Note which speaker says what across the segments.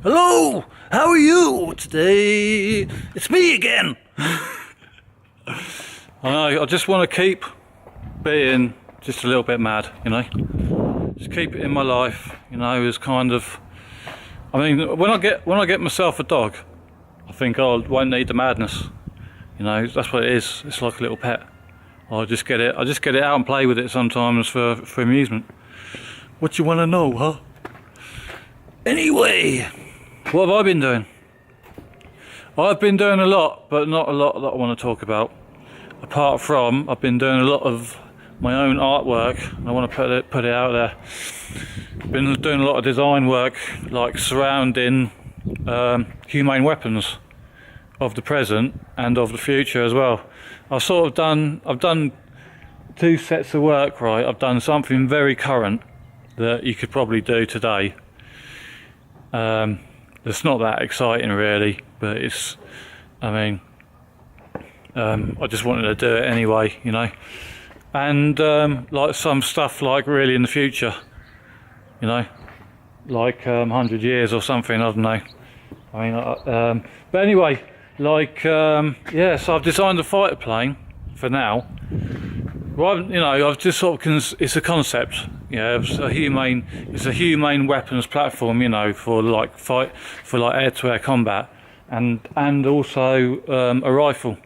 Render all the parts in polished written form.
Speaker 1: Hello, how are you today? It's me again. I just want to keep being just a little bit mad, you know. Just keep it in my life, you know. As kind of, I mean, when I get myself a dog, I think I won't need the madness, you know. That's what it is. It's like a little pet. I just get it out and play with it sometimes for amusement. What you want to know, huh? Anyway, what have I been doing? I've been doing a lot, but not a lot that I want to talk about. Apart from, I've been doing a lot of my own artwork, and I want to put it out there. Been doing a lot of design work, like surrounding humane weapons of the present and of the future as well. I've done two sets of work, right? I've done something very current that you could probably do today. It's not that exciting really, but it's, I mean, I just wanted to do it anyway, you know. And like some stuff like really in the future, you know, like 100 years or something, I don't know. I mean, but anyway, like, yeah, so I've designed a fighter plane for now. Well, you know, I've just sort of, it's a concept, yeah, it's a humane weapons platform, you know, for like air-to-air combat, and also a rifle,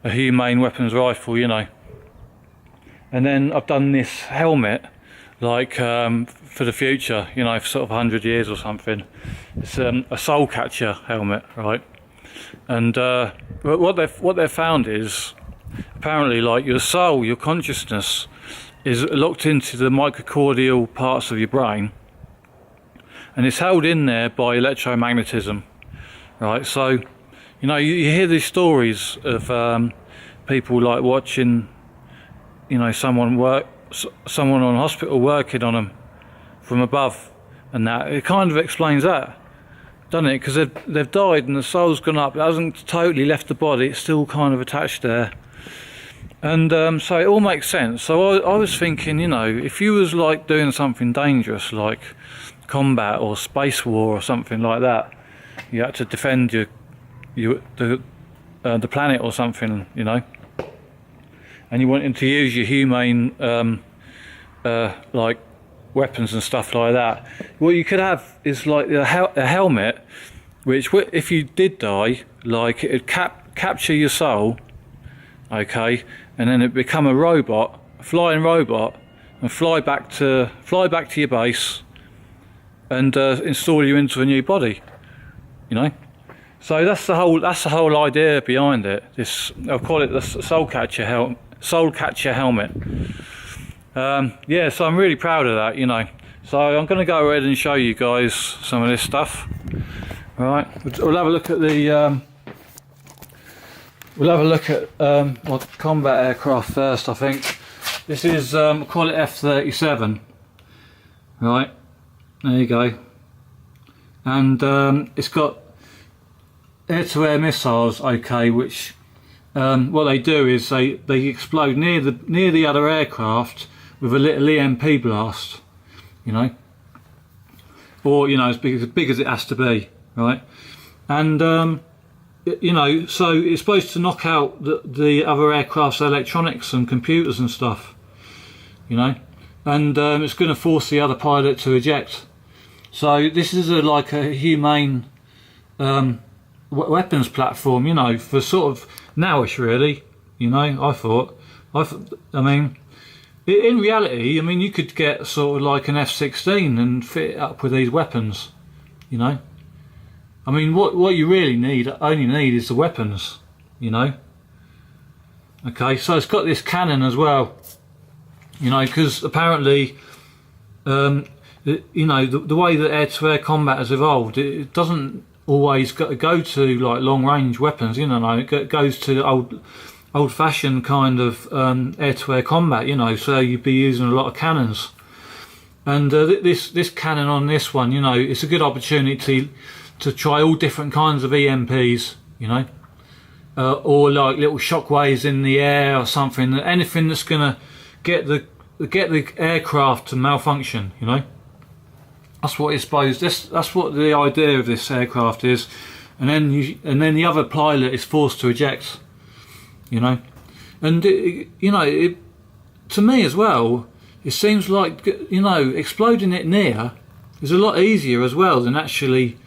Speaker 1: a humane weapons rifle, you know. And then I've done this helmet, like for the future, you know, for sort of 100 years or something. It's a soul catcher helmet, right? And what they've found is, apparently, like, your soul, your consciousness is locked into the microcordial parts of your brain, and it's held in there by electromagnetism, right? So, you know, you hear these stories of people like watching, you know, someone on hospital working on them from above, and that it kind of explains that, doesn't it? Because they've died and the soul's gone up. It hasn't totally left the body. It's still kind of attached there. And so it all makes sense. So I was thinking, you know, if you was like doing something dangerous like combat or space war or something like that, you had to defend the planet or something, you know, and you wanted to use your humane like weapons and stuff like that, what you could have is like a helmet which, if you did die, like, it'd capture your soul, okay, and then it'd become a robot, a flying robot, and fly back to your base and install you into a new body, you know. So that's the whole idea behind it. This, I'll call it the soul catcher helmet. Yeah, so I'm really proud of that, you know. So I'm going to go ahead and show you guys some of this stuff. All right, we'll have a look at the my combat aircraft first. I think this is we'll call it F-37. Right, there you go. And it's got air-to-air missiles, okay, which what they do is they explode near the other aircraft with a little EMP blast, you know, or, you know, as big as it has to be, right? And you know, so it's supposed to knock out the other aircraft's electronics and computers and stuff, you know, and it's going to force the other pilot to eject. So this is like a humane weapons platform, you know, for sort of nowish, really, you know. I mean, in reality, I mean, you could get sort of like an F-16 and fit it up with these weapons, you know. I mean, what you really only need is the weapons, you know. Okay, so it's got this cannon as well, you know, because apparently, you know, the way that air-to-air combat has evolved, it doesn't always go to like long-range weapons, you know. It goes to old-fashioned kind of air-to-air combat, you know. So you'd be using a lot of cannons, and this cannon on this one, you know, it's a good opportunity to try all different kinds of EMPs, you know, or like little shockwaves in the air or something. Anything that's gonna get the aircraft to malfunction, you know. That's what it's supposed. That's what the idea of this aircraft is, and then the other pilot is forced to eject. You know, and to me as well, it seems like exploding it near is a lot easier as well than actually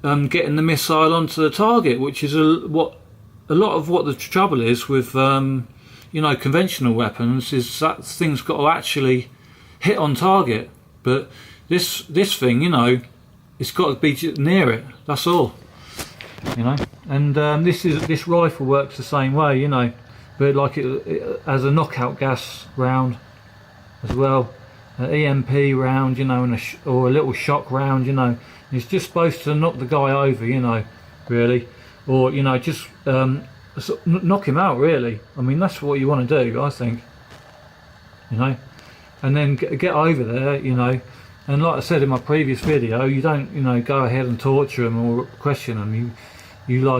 Speaker 1: getting the missile onto the target, which is a lot of what the trouble is with conventional weapons, is that thing's got to actually hit on target. But this thing, it's got to be near it. That's all. And this rifle works the same way, but like it has a knockout gas round as well, an EMP round, or a little shock round, It's just supposed to knock the guy over, really, or just knock him out, really. I mean, that's what you want to do, I think. And then get over there, and like I said in my previous video, you don't go ahead and torture them or question them. You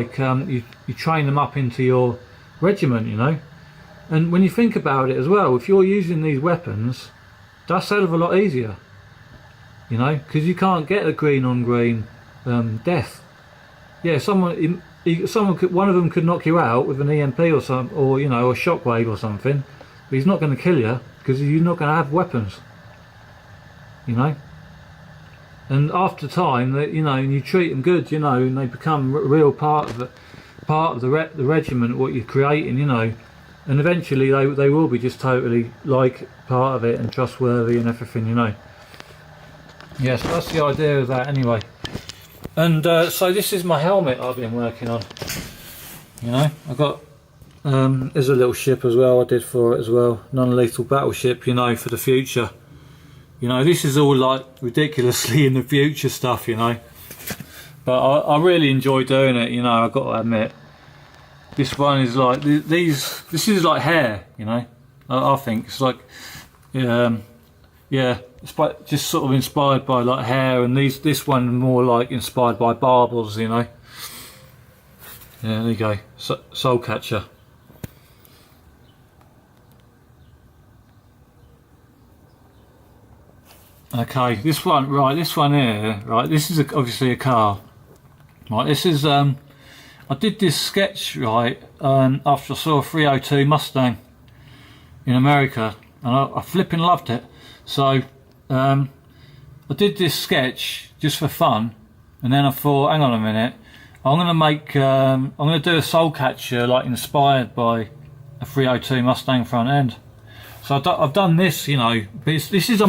Speaker 1: train them up into your regiment, And when you think about it as well, if you're using these weapons, that's a hell of a lot easier, because you can't get a green on green death. Yeah, one of them could knock you out with an EMP or some, or a shockwave or something, but he's not going to kill you because you're not going to have weapons. And after time, that you treat them good, and they become a real part of the regiment, what you're creating, and eventually they will be just totally like part of it and trustworthy and everything, Yeah, so that's the idea of that anyway. And so this is my helmet I've been working on. I got there's a little ship as well I did for it as well, non-lethal battleship, for the future. This is all like ridiculously in the future stuff, but I really enjoy doing it, I've got to admit. This one is like this is like hair, I think it's like it's just sort of inspired by like hair, and this one more like inspired by barbels, Yeah, there you go, soul catcher. Okay, this one here, right, this is obviously a car. Right, this is I did this sketch, right, after I saw a 302 Mustang in America, and I flipping loved it. So I did this sketch just for fun, and then I thought, hang on a minute, I'm gonna do a soul catcher like inspired by a 302 Mustang front end. So I've done this, but this is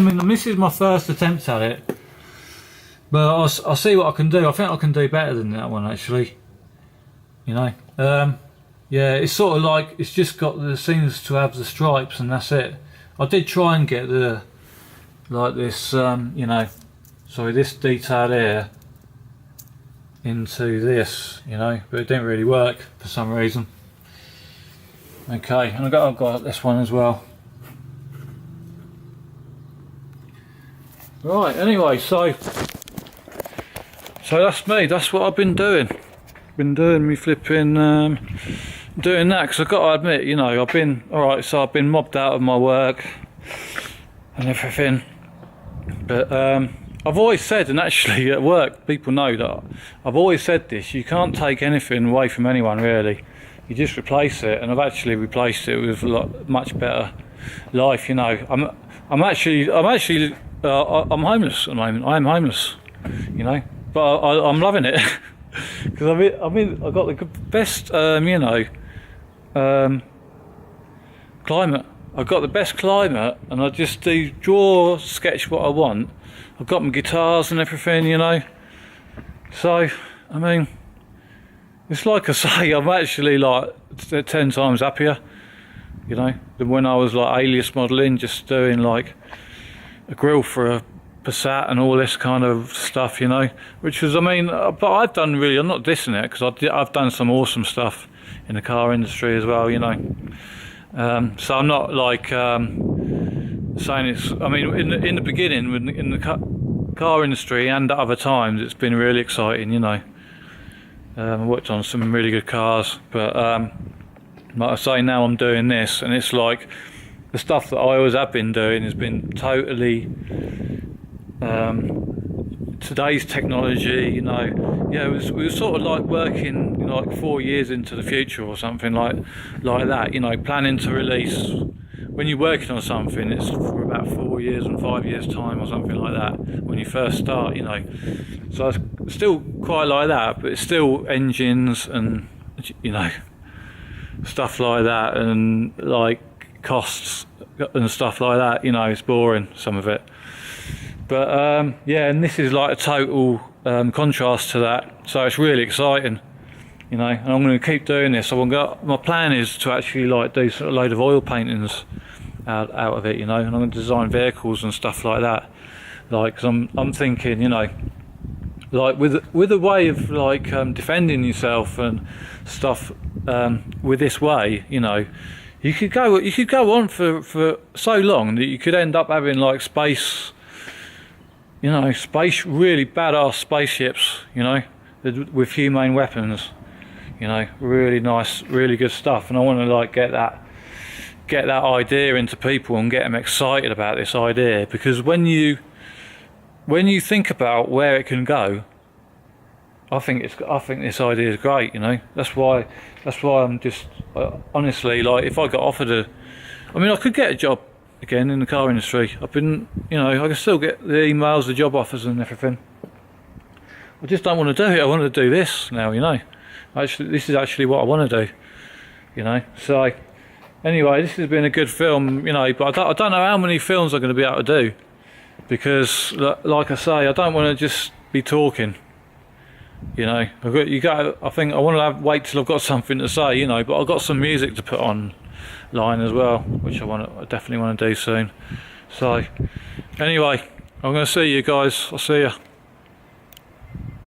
Speaker 1: my first attempt at it. But I'll see what I can do. I think I can do better than that one, actually. Yeah, it's sort of like, it's just seems to have the stripes, and that's it. I did try and get this detail here into this, but it didn't really work for some reason. Okay, and I've got this one as well. Right, anyway, so that's me. That's what I've been doing. Me flipping doing that, because I've got to admit, I've been I've been mobbed out of my work and everything. But I've always said, and actually at work people know that I've always said this: you can't take anything away from anyone, really. You just replace it, and I've actually replaced it with a much better life. I'm homeless at the moment. I am homeless, but I'm loving it because I've got the best, climate. I've got the best climate, and I just draw, sketch what I want. I've got my guitars and everything, So, it's like I say, I'm actually like 10 times happier, than when I was like alias modelling, just doing like a grill for a Passat and all this kind of stuff, which was, but I've done really, I'm not dissing it, because I've done some awesome stuff in the car industry as well, so I'm not like saying it's, in the beginning, in the car industry and at other times, it's been really exciting, I worked on some really good cars, but like I say, now I'm doing this, and it's like the stuff that I always have been doing has been totally today's technology, you know, yeah, we were sort of like working, you know, like 4 years into the future or something like that, you know, planning to release. When you're working on something, it's for about 4 years and 5 years time or something like that when you first start, you know. So it's still quite like that, but it's still engines and, you know, stuff like that, and like costs and stuff like that, you know. It's boring, some of it. But yeah, and this is like a total contrast to that, so it's really exciting, you know. And I'm going to keep doing this. My plan is to actually like do sort of a load of oil paintings out of it, you know, and I'm going to design vehicles and stuff like that. Like, cause I'm thinking, you know, like with a way of like defending yourself and stuff with this way, you know, you could go on for so long that you could end up having like space, you know, really badass spaceships, you know, with humane weapons, you know, really nice, really good stuff. And I want to like get that idea into people and get them excited about this idea, because when you think about where it can go, I think this idea is great, you know. That's why I'm just honestly, like, if I got offered I could get a job again in the car industry. I've been, you know, I can still get the emails, the job offers and everything. I just don't want to do it. I want to do this now, you know. Actually, this is actually what I want to do, you know. So anyway, this has been a good film, you know, but I don't know how many films I'm going to be able to do, because like I say, I don't want to just be talking, you know. I think I want to wait till I've got something to say, you know, but I've got some music to put on line as well, which I definitely want to do soon. So anyway, I'm going to see you guys. I'll see you.